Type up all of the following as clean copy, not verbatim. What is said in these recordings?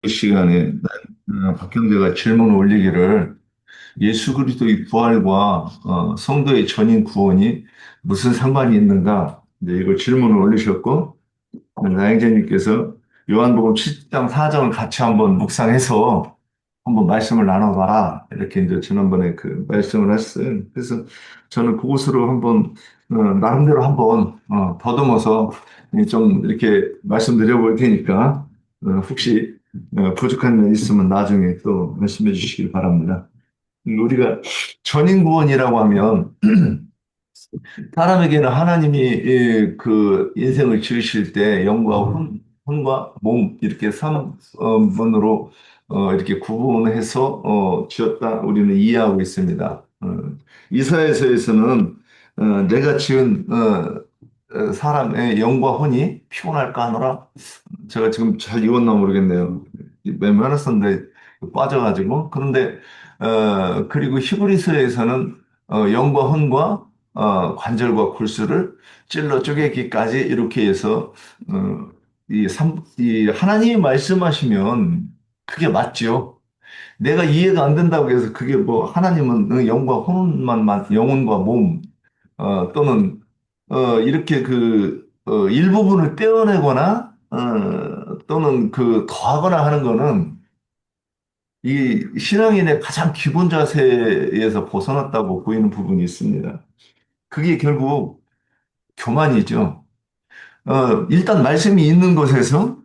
이 시간에 박형제가 질문을 올리기를 예수 그리스도의 부활과 성도의 전인 구원이 무슨 상관이 있는가? 이제 이걸 질문을 올리셨고 나영재님께서 요한복음 7장 4장을 같이 한번 묵상해서 한번 말씀을 나눠봐라 이렇게 이제 지난번에 그 말씀을 했어요. 그래서 저는 그곳으로 한번 나름대로 한번 더듬어서 좀 이렇게 말씀드려 볼 테니까 혹시 부족한 면 있으면 나중에 또 말씀해 주시길 바랍니다. 우리가 전인구원이라고 하면 사람에게는 하나님이 그 인생을 지으실 때 영과 혼과 몸 이렇게 3번으로 이렇게 구분해서 지었다 우리는 이해하고 있습니다. 이사야서에서는 내가 지은 사람의 영과 혼이 피곤할까 하노라. 제가 지금 잘 읽었나 모르겠네요. 메모해놨었는데 빠져가지고. 그런데, 그리고 히브리서에서는 영과 혼과 관절과 골수를 찔러 쪼개기까지 이렇게 해서, 이 하나님이 말씀하시면 그게 맞죠. 내가 이해가 안 된다고 해서 그게 뭐 하나님은 영과 혼만, 영혼과 몸, 또는 이렇게 일부분을 떼어내거나 또는 그 더하거나 하는 거는 이 신앙인의 가장 기본 자세에서 벗어났다고 보이는 부분이 있습니다. 그게 결국 교만이죠. 일단 말씀이 있는 곳에서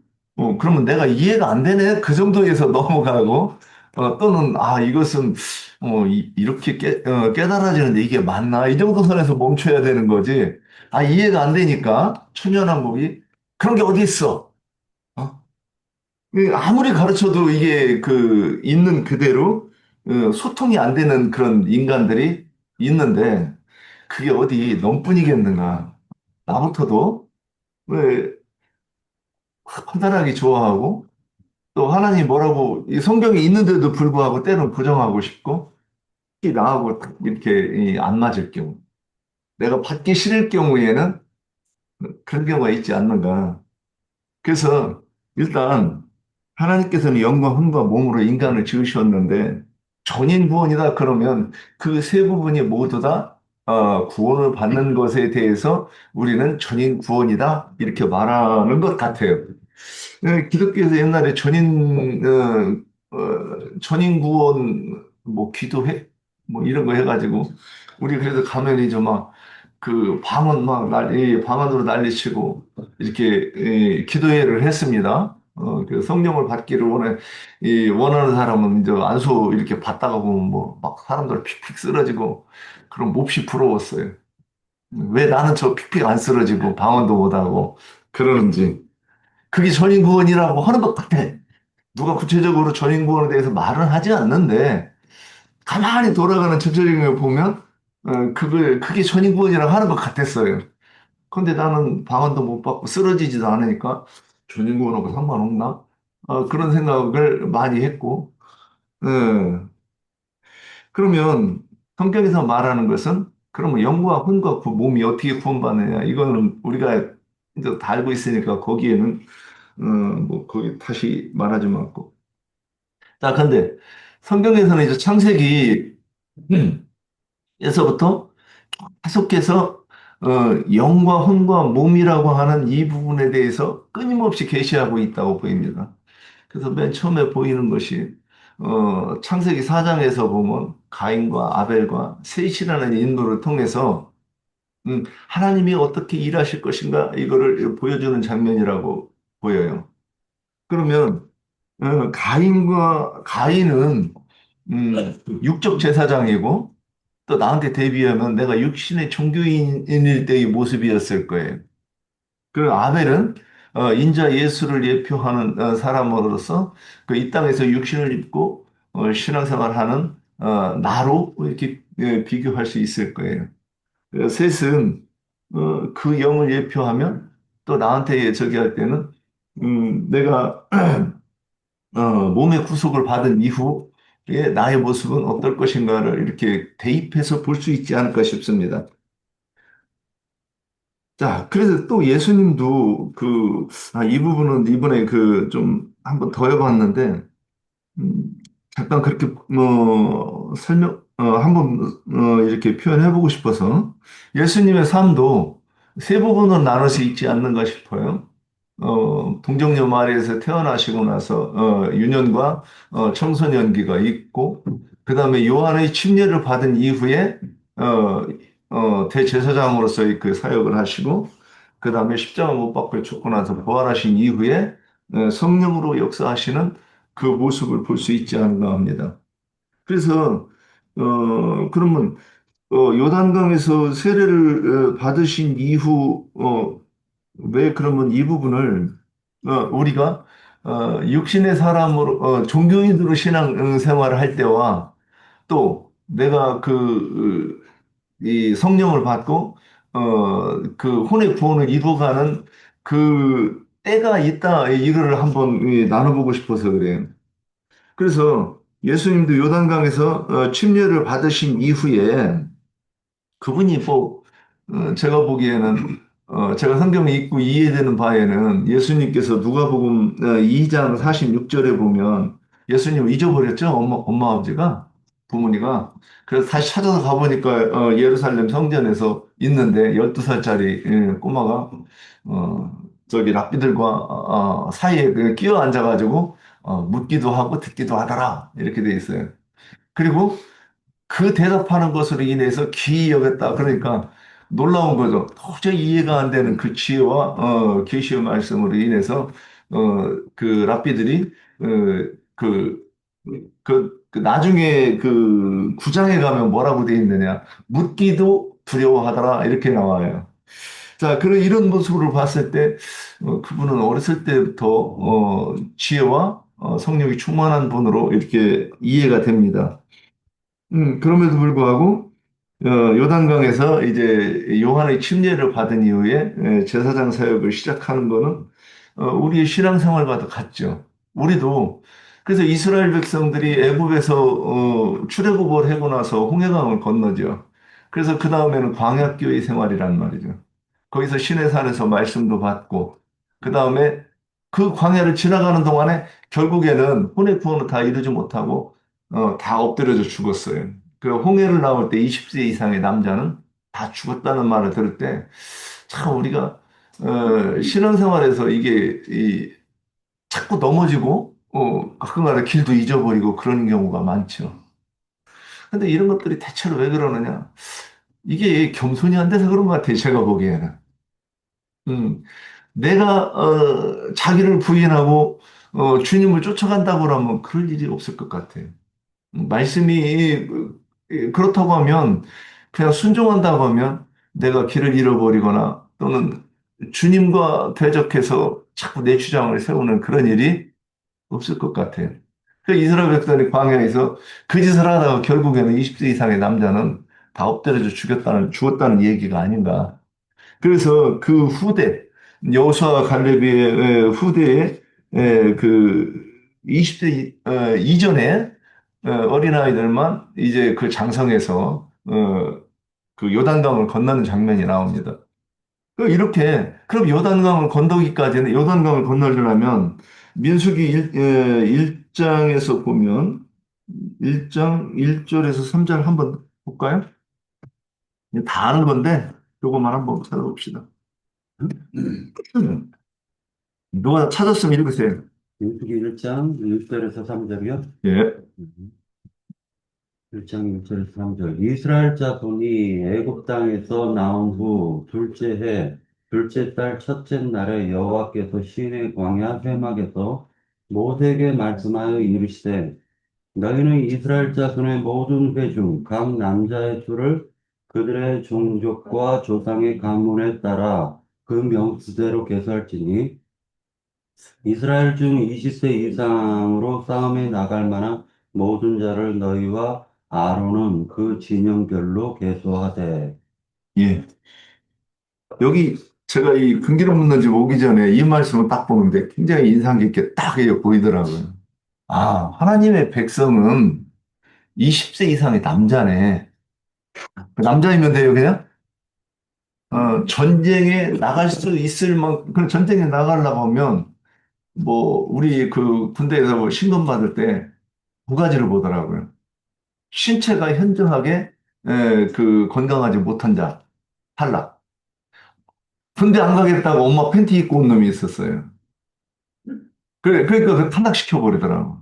그러면 내가 이해가 안 되네 그 정도에서 넘어가고 또는 이것은 이렇게 깨달아지는데 이게 맞나 이 정도 선에서 멈춰야 되는 거지. 이해가 안 되니까 천연왕국이 그런 게 어디 있어? 어? 아무리 가르쳐도 이게 그 있는 그대로 소통이 안 되는 그런 인간들이 있는데 그게 어디 넌뿐이겠는가? 나부터도 왜 판단하기 좋아하고 또 하나님 뭐라고 이 성경에 있는데도 불구하고 때론 부정하고 싶고 특히 나하고 이렇게 안 맞을 경우 내가 받기 싫을 경우에는 그런 경우가 있지 않는가. 그래서 일단 하나님께서는 영과 혼과 몸으로 인간을 지으셨는데 전인 구원이다 그러면 그 세 부분이 모두 다 구원을 받는 것에 대해서 우리는 전인 구원이다 이렇게 말하는 것 같아요. 기독교에서 옛날에 전인 구원, 뭐, 기도회? 뭐, 이런 거 해가지고, 우리 그래서 가면 이제 막, 그, 방언 막 방언으로 난리치고, 이렇게, 기도회를 했습니다. 그 성령을 받기를 원하는 사람은 이제 안수 이렇게 받다가 보면 뭐, 막 사람들 픽픽 쓰러지고, 그럼 몹시 부러웠어요. 왜 나는 저 픽픽 안 쓰러지고, 방언도 못하고, 그러는지. 그게 전인 구원이라고 하는 것 같아. 누가 구체적으로 전인 구원에 대해서 말은 하지 않는데, 가만히 돌아가는 전체적인 걸 보면, 그게 전인 구원이라고 하는 것 같았어요. 근데 나는 방언도 못 받고 쓰러지지도 않으니까, 전인 구원하고 상관없나? 그런 생각을 많이 했고, 어, 그러면 성경에서 말하는 것은, 그러면 영과 혼과 그 몸이 어떻게 구원받느냐? 이거는 우리가 이제 다 알고 있으니까 거기에는, 뭐, 거기 다시 말하지 않고. 자, 근데 성경에서는 이제 창세기 에서부터 계속해서 영과 혼과 몸이라고 하는 이 부분에 대해서 끊임없이 계시하고 있다고 보입니다. 그래서 맨 처음에 보이는 것이 창세기 4장에서 보면 가인과 아벨과 셋이라는 인물을 통해서 하나님이 어떻게 일하실 것인가 이거를 보여주는 장면이라고 보여요. 그러면 가인은 육적 제사장이고 또 나한테 대비하면 내가 육신의 종교인일 때의 모습이었을 거예요. 그리고 아벨은 인자 예수를 예표하는 사람으로서 그 이 땅에서 육신을 입고 신앙생활하는 나로 이렇게 비교할 수 있을 거예요. 셋은 그 영을 예표하면 또 나한테 저기 할 때는 내가 몸의 구속을 받은 이후에 나의 모습은 어떨 것인가를 이렇게 대입해서 볼 수 있지 않을까 싶습니다. 자, 그래서 또 예수님도 이 부분은 이번에 좀 한번 더 해봤는데, 음, 잠깐 그렇게 한번 이렇게 표현해보고 싶어서 예수님의 삶도 세 부분으로 나눠서 있지 않는가 싶어요. 동정녀 마리에서 태어나시고 나서 유년과 청소년기가 있고 그다음에 요한의 침례를 받은 이후에 어, 대제사장으로서의 그 사역을 하시고 그다음에 십자가 못 박고 죽고 나서 부활하신 이후에 성령으로 역사하시는 그 모습을 볼 수 있지 않나 합니다. 그래서 그러면 요단강에서 세례를 받으신 이후 왜 그러면 이 부분을 우리가 육신의 사람으로 종교인으로 신앙 생활을 할 때와 또 내가 이 성령을 받고 그 혼의 구원을 이루어가는 그 때가 있다 이거를 한번 나눠보고 싶어서 그래요. 그래서 예수님도 요단강에서 침례를 받으신 이후에 그분이 제가 보기에는 제가 성경을 읽고 이해되는 바에는 예수님께서 누가복음 2장 46절에 보면 예수님을 잊어버렸죠. 엄마 아버지가 부모니가 그래서 다시 찾아서 가보니까 예루살렘 성전에서 있는데 12살짜리 꼬마가 저기 랍비들과 사이에 그냥 끼어 앉아가지고 묻기도 하고 듣기도 하더라 이렇게 돼 있어요. 그리고 그 대답하는 것으로 인해서 기이 여겼다. 그러니까 놀라운 거죠. 도저히 이해가 안 되는 그 지혜와 계시의 말씀으로 인해서 그 랍비들이 어, 그, 그 나중에 그 구장에 가면 뭐라고 돼 있느냐. 묻기도 두려워하더라. 이렇게 나와요. 자, 그런 이런 모습으로 봤을 때 그분은 어렸을 때부터 지혜와 성령이 충만한 분으로 이렇게 이해가 됩니다. 그럼에도 불구하고 요단강에서 이제 요한의 침례를 받은 이후에 제사장 사역을 시작하는 거는 우리의 신앙생활과도 같죠. 우리도 그래서 이스라엘 백성들이 애굽에서 출애굽을 하고 나서 홍해강을 건너죠. 그래서 그 다음에는 광야교회 생활이란 말이죠. 거기서 시내산에서 말씀도 받고 그 다음에 그 광야를 지나가는 동안에 결국에는 혼의 구원을 다 이루지 못하고 다 엎드려져 죽었어요. 그 홍해를 나올 때 20세 이상의 남자는 다 죽었다는 말을 들을 때 참 우리가 신앙생활에서 이게 자꾸 넘어지고 가끔가다 길도 잊어버리고 그런 경우가 많죠. 근데 이런 것들이 대체로 왜 그러느냐? 이게 겸손이 안 돼서 그런 것 같아요. 제가 보기에는. 음, 내가 자기를 부인하고 주님을 쫓아간다고 하면 그럴 일이 없을 것 같아요. 말씀이 그렇다고 하면 그냥 순종한다고 하면 내가 길을 잃어버리거나 또는 주님과 대적해서 자꾸 내 주장을 세우는 그런 일이 없을 것 같아요. 그 이스라엘 백성이 광야에서 그 짓을 하다가 결국에는 20세 이상의 남자는 다 엎드려져 죽었다는 얘기가 아닌가. 그래서 그 후대, 여호수아 갈렙의 후대에 그 20대 이전에 어린아이들만 이제 그 장성에서 그 요단강을 건너는 장면이 나옵니다. 그럼 요단강을 건너기까지는 요단강을 건너려면 민수기 1장에서 보면 1장 1절에서 3절 한번 볼까요? 다 아는 건데 요거만 한번 찾아봅시다. 누가 찾았으면 읽으세요. 민수기 1장 1절에서 3절이요. 예. 1장 1절에서 3절. 이스라엘 자손이 애굽 땅에서 나온 후 둘째 해 둘째 달 첫째 날에 여호와께서 시내 광야 회막에서 모세에게 말씀하여 이르시되 너희는 이스라엘 자손의 모든 회 중 각 남자의 수를 그들의 종족과 조상의 가문에 따라 그 명수대로 계수할지니 이스라엘 중 20세 이상으로 싸움에 나갈 만한 모든 자를 너희와 아론은 그 진영별로 계수하되. 예. 여기 제가 이 금기로 묻는 집 오기 전에 이 말씀을 딱 보는데 굉장히 인상 깊게 딱 이게 보이더라고요. 아, 하나님의 백성은 20세 이상의 남자네. 그 남자이면 돼요, 그냥? 전쟁에 나갈 수 있을 만큼, 그 전쟁에 나가려고 하면, 뭐, 우리 그 군대에서 뭐 신검 받을 때 두 가지를 보더라고요. 신체가 현저하게, 그 건강하지 못한 자, 탈락. 군대 안 가겠다고 엄마 팬티 입고 온 놈이 있었어요. 그래, 그러니까 그 탈락시켜 버리더라고.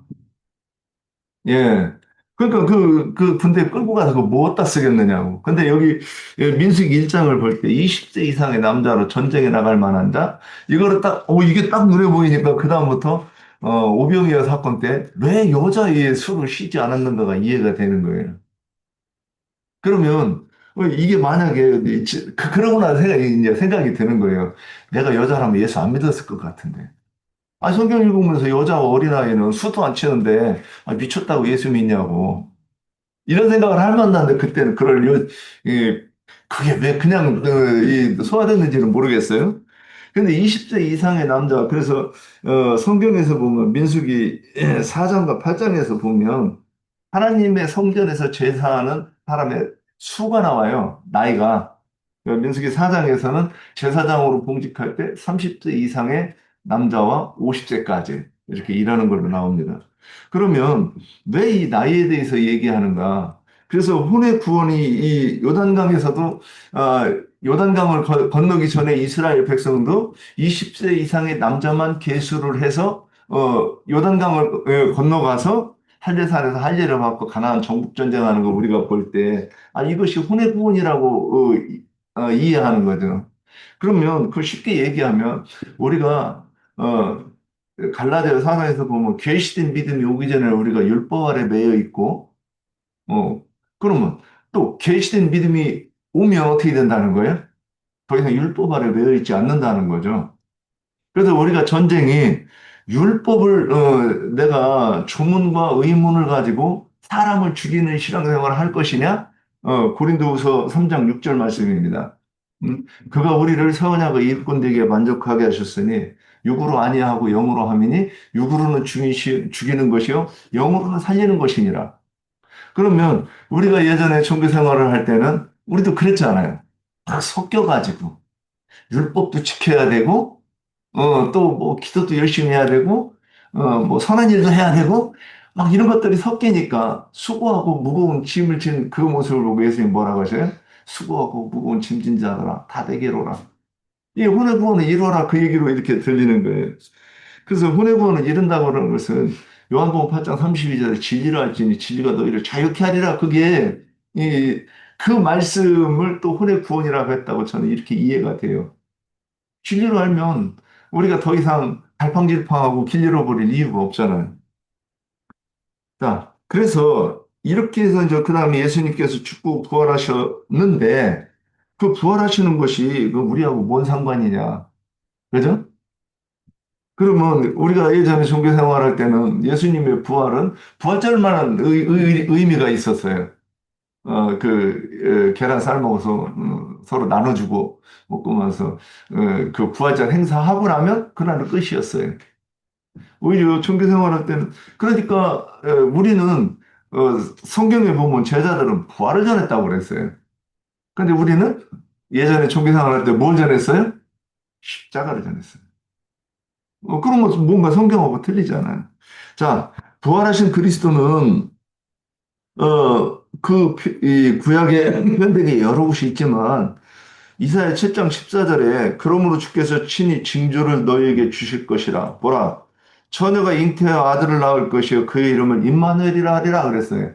예. 그러니까 그 군대 끌고 가서 그거 뭐 어디다 쓰겠느냐고. 근데 여기 민수기 1장을 볼 때 20세 이상의 남자로 전쟁에 나갈 만한 자, 이거를 딱, 이게 딱 눈에 보이니까 그다음부터, 오병이어 사건 때 왜 여자의 수를 쉬지 않았는가가 이해가 되는 거예요. 그러면, 이게 만약에, 그러고 나서 이제 생각이 드는 거예요. 내가 여자라면 예수 안 믿었을 것 같은데. 아, 성경 읽으면서 여자와 어린아이는 수도 안 치는데, 아, 미쳤다고 예수 믿냐고. 이런 생각을 할 만한데, 그때는 이, 그게 왜 그냥, 소화됐는지는 모르겠어요. 근데 20세 이상의 남자, 그래서, 성경에서 보면, 민수기 4장과 8장에서 보면, 하나님의 성전에서 제사하는 사람의 수가 나와요. 나이가. 민수기 4장에서는 제사장으로 봉직할 때 30세 이상의 남자와 50세까지 이렇게 일하는 걸로 나옵니다. 그러면 왜 이 나이에 대해서 얘기하는가? 그래서 혼의 구원이 이 요단강에서도 요단강을 건너기 전에 이스라엘 백성도 20세 이상의 남자만 계수를 해서 요단강을 건너가서 할례산에서 할례를 받고 가나안 정복 전쟁하는 거 우리가 볼 때, 이것이 혼의 구원이라고 이해하는 거죠. 그러면 그 쉽게 얘기하면 우리가 어, 갈라디아 사상에서 보면 계시된 믿음이 오기 전에 우리가 율법 아래 매여 있고, 어, 그러면 또 계시된 믿음이 오면 어떻게 된다는 거예요? 더 이상 율법 아래 매여 있지 않는다는 거죠. 그래서 우리가 전쟁이 율법을 내가 조문과 의문을 가지고 사람을 죽이는 신앙생활을 할 것이냐? 고린도후서 3장 6절 말씀입니다. 그가 우리를 선하고 일꾼되게 만족하게 하셨으니 육으로 아니하고 영으로 함이니 육으로는 죽이는 것이요 영으로는 살리는 것이니라. 그러면 우리가 예전에 종교 생활을 할 때는 우리도 그랬잖아요. 다 섞여가지고 율법도 지켜야 되고 또 뭐 기도도 열심히 해야 되고, 뭐 선한 일도 해야 되고, 막 이런 것들이 섞이니까 수고하고 무거운 짐을 진 그 모습을 보고 예수님 뭐라고 하셔요? 수고하고 무거운 짐진 자들아, 다 내게로라. 이 혼의 구원을 이루어라 그 얘기로 이렇게 들리는 거예요. 그래서 혼의 구원을 이룬다고 하는 것은 요한복음 8장 32절에 진리를 알지니 진리가 너희를 자유케 하리라. 그게 이, 그 말씀을 또 혼의 구원이라고 했다고 저는 이렇게 이해가 돼요. 진리로 알면 우리가 더 이상 갈팡질팡하고 길 잃어버릴 이유가 없잖아요. 자, 그래서 이렇게 해서 이제 그 다음에 예수님께서 죽고 부활하셨는데 그 부활하시는 것이 그 우리하고 뭔 상관이냐. 그죠? 그러면 우리가 예전에 종교 생활할 때는 예수님의 부활은 부활절만한 의미가 있었어요. 계란 삶아서 서로 나눠주고 먹고 나서 그 부활절 행사하고 나면 그날은 끝이었어요. 오히려 종교 생활할 때는 그러니까 우리는 성경에 보면 제자들은 부활을 전했다고 그랬어요. 근데 우리는 예전에 종교 생활할 때 뭘 전했어요? 십자가를 전했어요. 그러면 뭔가 성경하고 틀리잖아요. 자, 부활하신 그리스도는 이 구약의 편되게 여러 곳이 있지만 이사야 7장 14절에 그러므로 주께서 친히 징조를 너희에게 주실 것이라. 보라, 처녀가 잉태하여 아들을 낳을 것이요 그의 이름을 임마누엘이라 하리라 그랬어요.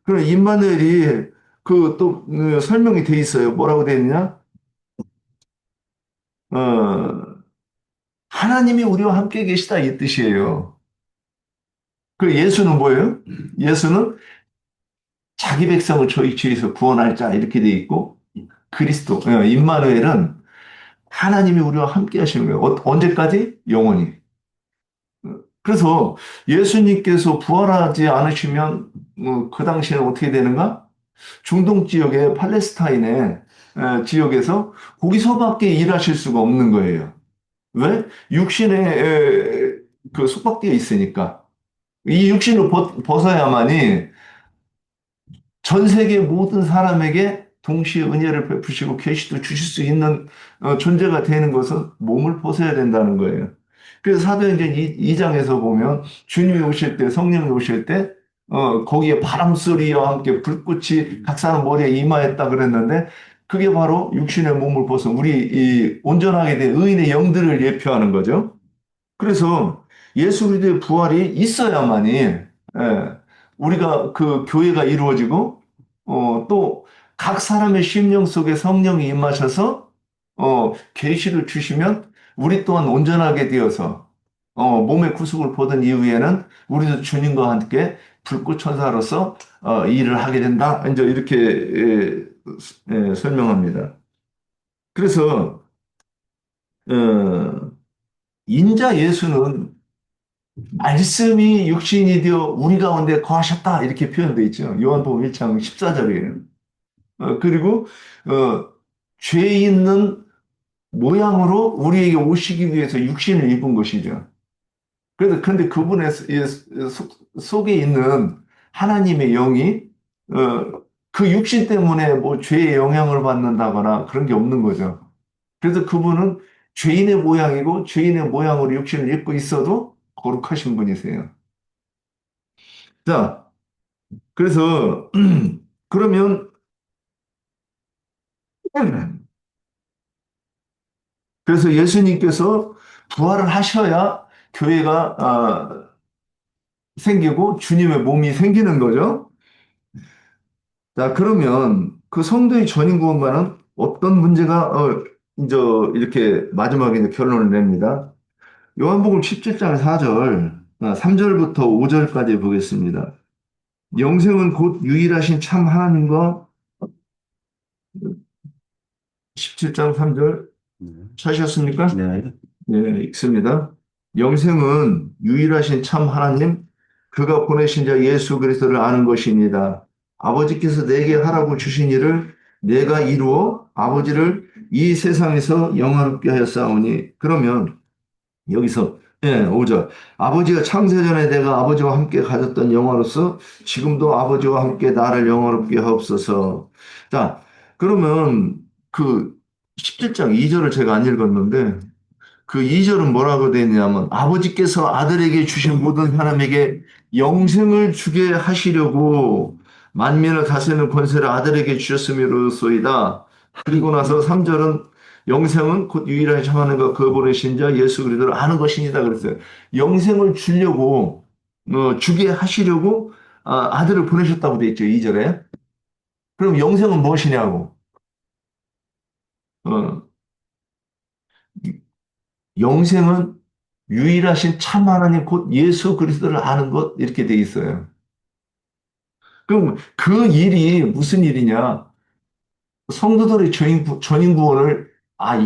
그럼 임마누엘이 그 또 설명이 돼 있어요. 뭐라고 돼 있느냐? 어, 하나님이 우리와 함께 계시다 이 뜻이에요. 그 예수는 뭐예요? 예수는 자기 백성을 저희 죄에서 구원할 자 이렇게 돼 있고 그리스도 임마누엘은 하나님이 우리와 함께 하시는 거예요. 언제까지? 영원히. 그래서 예수님께서 부활하지 않으시면 그 당시에는 어떻게 되는가? 중동 지역의 팔레스타인의 지역에서 거기서밖에 일하실 수가 없는 거예요. 왜? 육신에 그 속박되어 있으니까. 이 육신을 벗어야만이 전 세계 모든 사람에게 동시에 은혜를 베푸시고 계시도 주실 수 있는 존재가 되는 것은 몸을 벗어야 된다는 거예요. 그래서 사도행전 2장에서 보면 주님이 오실 때, 성령이 오실 때, 거기에 바람 소리와 함께 불꽃이 각 사람 머리에 임하였다 그랬는데, 그게 바로 육신의 몸을 벗은 우리 이 온전하게 된 의인의 영들을 예표하는 거죠. 그래서 예수 그리스도의 부활이 있어야만이 우리가 그 교회가 이루어지고 또 각 사람의 심령 속에 성령이 임하셔서 계시를 주시면 우리 또한 온전하게 되어서 몸의 구속을 보던 이후에는 우리도 주님과 함께 불꽃 천사로서 일을 하게 된다. 이제 이렇게 설명합니다. 그래서 어, 인자 예수는 말씀이 육신이 되어 우리 가운데 거하셨다. 이렇게 표현되어 있죠. 요한복음 1장 14절이에요. 그리고, 어, 죄 있는 모양으로 우리에게 오시기 위해서 육신을 입은 것이죠. 그래서, 근데 그분의 속에 있는 하나님의 영이, 그 육신 때문에 뭐 죄의 영향을 받는다거나 그런 게 없는 거죠. 그래서 그분은 죄인의 모양이고 죄인의 모양으로 육신을 입고 있어도 거룩하신 분이세요. 자, 그래서 그러면 그래서 예수님께서 부활을 하셔야 교회가 생기고 주님의 몸이 생기는 거죠. 자, 그러면 그 성도의 전인 구원과는 어떤 문제가 이제 이렇게 마지막에 이제 결론을 냅니다. 요한복음 17장 4절, 3절부터 5절까지 보겠습니다. 영생은 곧 유일하신 참 하나님과 17장 3절 네. 찾으셨습니까? 네. 네, 읽습니다. 영생은 유일하신 참 하나님, 그가 보내신 자 예수 그리스도를 아는 것입니다. 아버지께서 내게 하라고 주신 일을 내가 이루어 아버지를 이 세상에서 영화롭게 하였사오니. 그러면 여기서 5절. 아버지가 창세전에 내가 아버지와 함께 가졌던 영화로서 지금도 아버지와 함께 나를 영화롭게 하옵소서. 자, 그러면 그 17장 2절을 제가 안 읽었는데 그 2절은 뭐라고 되어 있냐면 아버지께서 아들에게 주신 모든 사람에게 영생을 주게 하시려고 만민을 다스리는 권세를 아들에게 주셨음이로소이다. 그리고 나서 3절은 영생은 곧 유일하신 참 하나님과 그 보내신 자 예수 그리스도를 아는 것이니다 그랬어요. 영생을 주려고 주게 하시려고 아들을 보내셨다고 되어 있죠. 2절에. 그럼 영생은 무엇이냐고. 어, 영생은 유일하신 참 하나님 곧 예수 그리스도를 아는 것 이렇게 돼 있어요. 그럼 그 일이 무슨 일이냐? 성도들의 전인 구원을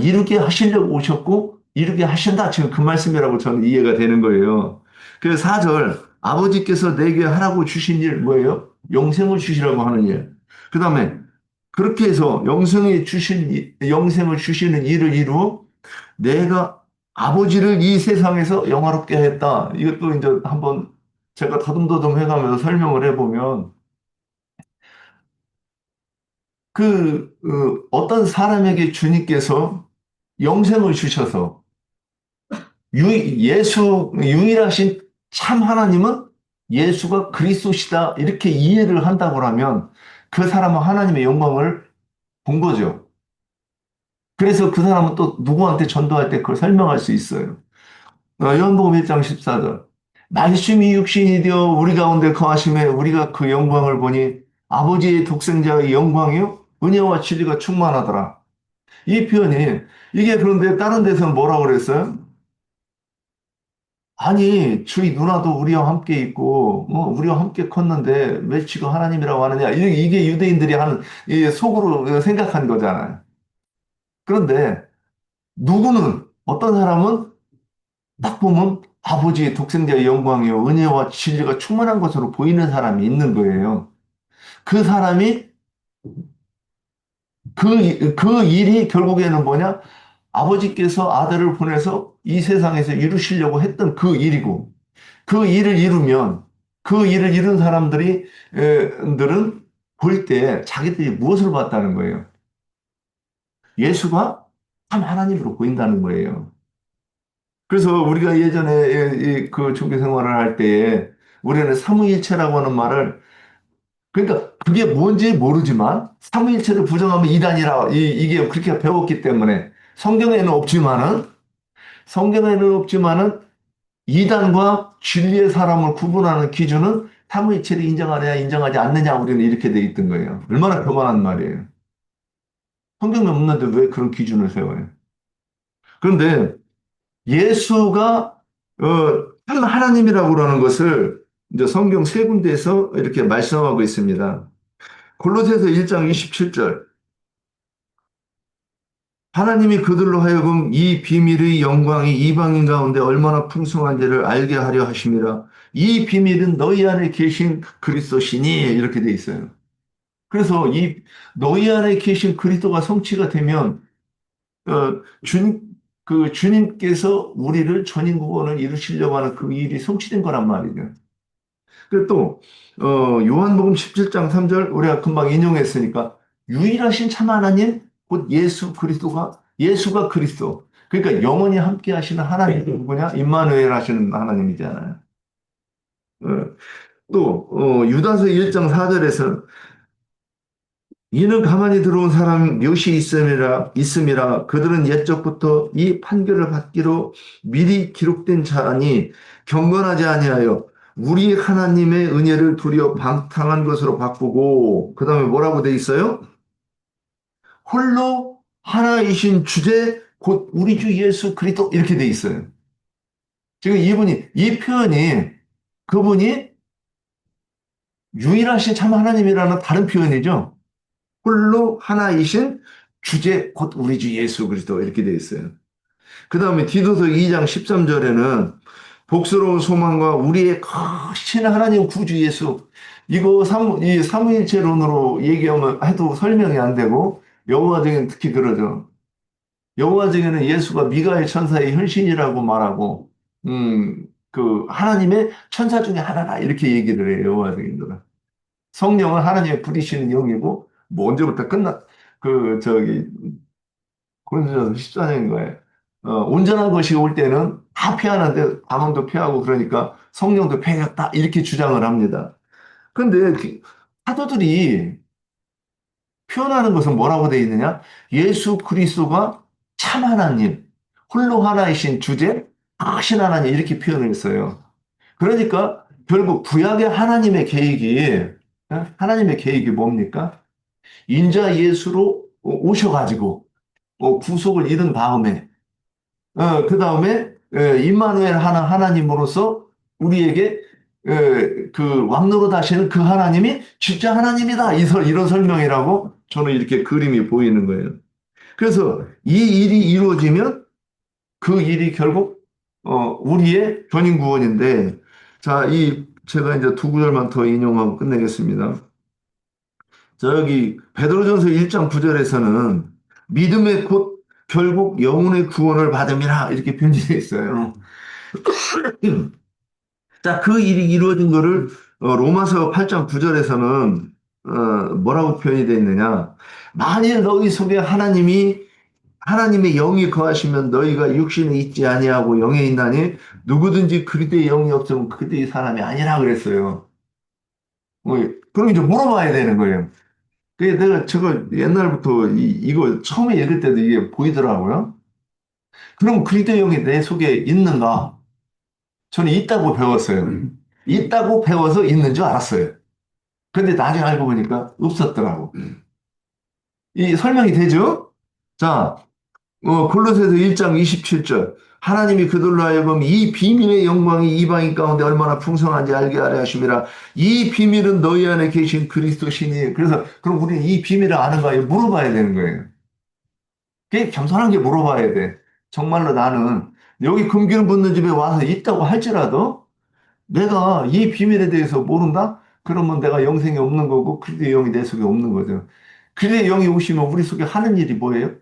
이루게 하시려고 오셨고 이루게 하신다. 지금 그 말씀이라고 저는 이해가 되는 거예요. 그래서 4절 아버지께서 내게 하라고 주신 일 뭐예요? 영생을 주시라고 하는 일. 그다음에 그렇게 해서 영생을 주시는 일을 이루어 내가 아버지를 이 세상에서 영화롭게 했다. 이것도 이제 한번 제가 더듬더듬 해가면서 설명을 해보면 어떤 사람에게 주님께서 영생을 주셔서 유일하신 참 하나님은 예수가 그리스도시다. 이렇게 이해를 한다고 하면 그 사람은 하나님의 영광을 본 거죠. 그래서 그 사람은 또 누구한테 전도할 때 그걸 설명할 수 있어요. 요한복음 1장 14절. 말씀이 육신이 되어 우리 가운데 거하심에 우리가 그 영광을 보니 아버지의 독생자의 영광이요 은혜와 진리가 충만하더라. 이 표현이 이게 그런데 다른 데서는 뭐라고 그랬어요? 아니 저희 누나도 우리와 함께 있고 우리와 함께 컸는데 왜 지금 하나님이라고 하느냐 이게 유대인들이 하는 이 속으로 생각한 거잖아요. 그런데 누구는 어떤 사람은 딱 보면 아버지의 독생자의 영광이요, 은혜와 진리가 충만한 것으로 보이는 사람이 있는 거예요. 그 사람이, 그 일이 결국에는 뭐냐? 아버지께서 아들을 보내서 이 세상에서 이루시려고 했던 그 일이고, 그 일을 이루면, 그 일을 이룬 사람들이, 들은, 볼 때 자기들이 무엇을 봤다는 거예요? 예수가 참 하나님으로 보인다는 거예요. 그래서 우리가 예전에 그 종교 생활을 할 때에 우리는 삼위일체라고 하는 말을 그러니까 그게 뭔지 모르지만 삼위일체를 부정하면 이단이라 이게 그렇게 배웠기 때문에 성경에는 없지만은 이단과 진리의 사람을 구분하는 기준은 삼위일체를 인정하느냐 인정하지 않느냐 우리는 이렇게 돼 있던 거예요. 얼마나 교만한 말이에요. 성경에 없는데 왜 그런 기준을 세워요? 그런데 예수가 참 하나님이라고 그러는 것을 이제 성경 세 군데에서 이렇게 말씀하고 있습니다. 골로새서 1장 27절. 하나님이 그들로 하여금 이 비밀의 영광이 이방인 가운데 얼마나 풍성한지를 알게 하려 하심이라. 이 비밀은 너희 안에 계신 그리스도시니 이렇게 돼 있어요. 그래서 이 너희 안에 계신 그리스도가 성취가 되면 어, 주, 그 주님께서 우리를 전인 구원을 이루시려고 하는 그 일이 성취된 거란 말이죠. 그리고 또 요한복음 17장 3절 우리가 금방 인용했으니까 유일하신 참 하나님 곧 예수가 그리스도. 그러니까 영원히 함께 하시는 하나님이 누구냐? 임마누엘 하시는 하나님이잖아요. 어, 또 유다서 1장 4절에서 이는 가만히 들어온 사람 몇이 있음이라 그들은 옛적부터 이 판결을 받기로 미리 기록된 자라니 경건하지 아니하여 우리 하나님의 은혜를 두려 방탕한 것으로 바꾸고 그 다음에 뭐라고 돼 있어요? 홀로 하나이신 주제 곧 우리 주 예수 그리스도 이렇게 돼 있어요. 지금 이 표현이 그분이 유일하신 참 하나님이라는 다른 표현이죠. 홀로 하나이신 주제 곧 우리 주 예수 그리스도 이렇게 되어 있어요. 그 다음에 디도서 2장 13절에는 복스러운 소망과 우리의 크신 하나님 구주 예수 이 삼위일체론으로 얘기하면 해도 설명이 안 되고 여호와적에는 특히 그러죠. 여호와적에는 예수가 미가엘 천사의 현신이라고 말하고 그 하나님의 천사 중에 하나다 이렇게 얘기를 해요. 여호와적인들은. 성령은 하나님의 부리시는 영이고, 뭐 언제부터 저기, 고린도전서 14장인 거예요. 온전한 것이 올 때는 다 피하는데, 방언도 피하고 그러니까 성령도 피하겠다, 이렇게 주장을 합니다. 근데 사도들이 표현하는 것은 뭐라고 되어 있느냐? 예수 그리스도가 참 하나님, 홀로 하나이신 주제, 크신 하나님, 이렇게 표현을 했어요. 그러니까 결국 구약의 하나님의 계획이 뭡니까? 인자 예수로 오셔가지고 구속을 이룬 다음에 그 다음에 임마누엘 하나님으로서 우리에게 그 왕노로 다시는 그 하나님이 진짜 하나님이다 이런 설명이라고 저는 이렇게 그림이 보이는 거예요. 그래서 이 일이 이루어지면 그 일이 결국 우리의 견인 구원인데 자, 제가 이제 두 구절만 더 인용하고 끝내겠습니다. 저기 베드로전서 1장 9절에서는 믿음의 곧 결국 영혼의 구원을 받음이라 이렇게 편지되어 있어요. 자, 그 일이 이루어진 거를 로마서 8장 9절에서는 뭐라고 표현이 되어 있느냐? 만일 너희 속에 하나님의 영이 거하시면 너희가 육신에 있지 아니하고 영에 있나니 누구든지 그리스도의 영이 없으면 그리스도의 사람이 아니라 그랬어요. 그럼 이제 물어봐야 되는 거예요. 그게 내가 저거 옛날부터 이거 처음에 읽을 때도 이게 보이더라고요. 그럼 그리스도 영이 내 속에 있는가? 저는 있다고 배웠어요. 있다고 배워서 있는 줄 알았어요. 근데 나중에 알고 보니까 없었더라고. 이 설명이 되죠? 자, 골로새서 1장 27절. 하나님이 그들로 하여금 이 비밀의 영광이 이방인 가운데 얼마나 풍성한지 알게 하려 하심이라. 이 비밀은 너희 안에 계신 그리스도시니. 그래서 그럼 우리는 이 비밀을 아는가? 물어봐야 되는 거예요. 그게 겸손한 게 물어봐야 돼. 정말로 나는 여기 금기름 붓는 집에 와서 있다고 할지라도 내가 이 비밀에 대해서 모른다? 그러면 내가 영생이 없는 거고 그리스도의 영이 내 속에 없는 거죠. 그리스도의 영이 오시면 우리 속에 하는 일이 뭐예요?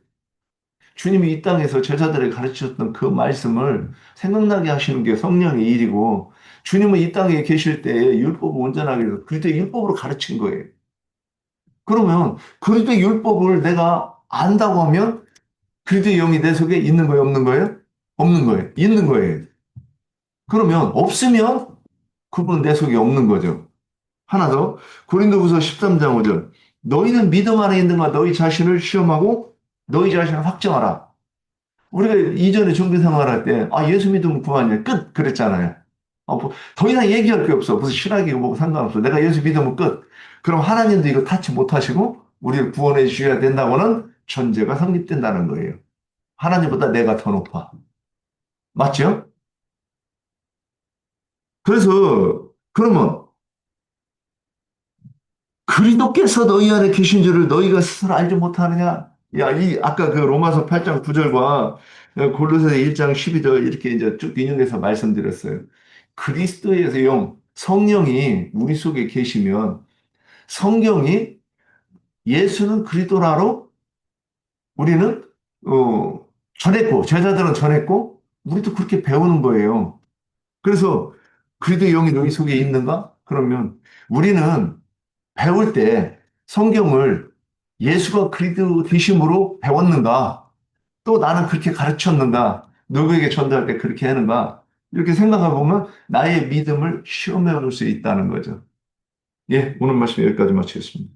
주님이 이 땅에서 제자들에게 가르치셨던 그 말씀을 생각나게 하시는 게 성령의 일이고 주님은 이 땅에 계실 때 율법을 온전하게 해서 그리스도의 율법으로 가르친 거예요. 그러면 그리스도의 율법을 내가 안다고 하면 그리스도의 영이 내 속에 있는 거예요, 없는 거예요? 없는 거예요. 있는 거예요. 그러면 없으면 그분은 내 속에 없는 거죠. 하나 더. 고린도후서 13장 5절. 너희는 믿음 안에 있는가 너희 자신을 시험하고 너희 자신을 확정하라. 우리가 이전에 종교 생활할 때, 아, 예수 믿으면 구원이야. 끝! 그랬잖아요. 더 이상 얘기할 게 없어. 무슨 신학이고 뭐고 상관없어. 내가 예수 믿으면 끝. 그럼 하나님도 이거 타치 못 하시고 우리를 구원해 주셔야 된다고는 전제가 성립된다는 거예요. 하나님보다 내가 더 높아. 맞죠? 그래서, 그러면 그리스도께서 너희 안에 계신 줄을 너희가 스스로 알지 못하느냐? 야, 아까 그 로마서 8장 9절과 골로새 1장 12절 이렇게 이제 쭉 인용해서 말씀드렸어요. 그리스도의 영, 성령이 우리 속에 계시면 성경이 예수는 그리스도라로 우리는, 전했고, 제자들은 전했고, 우리도 그렇게 배우는 거예요. 그래서 그리스도의 영이 너희 속에 있는가? 그러면 우리는 배울 때 성경을 예수가 그리스도 되심으로 배웠는가? 또 나는 그렇게 가르쳤는가? 누구에게 전달할 때 그렇게 하는가? 이렇게 생각해 보면 나의 믿음을 시험해 볼 수 있다는 거죠. 예, 오늘 말씀 여기까지 마치겠습니다.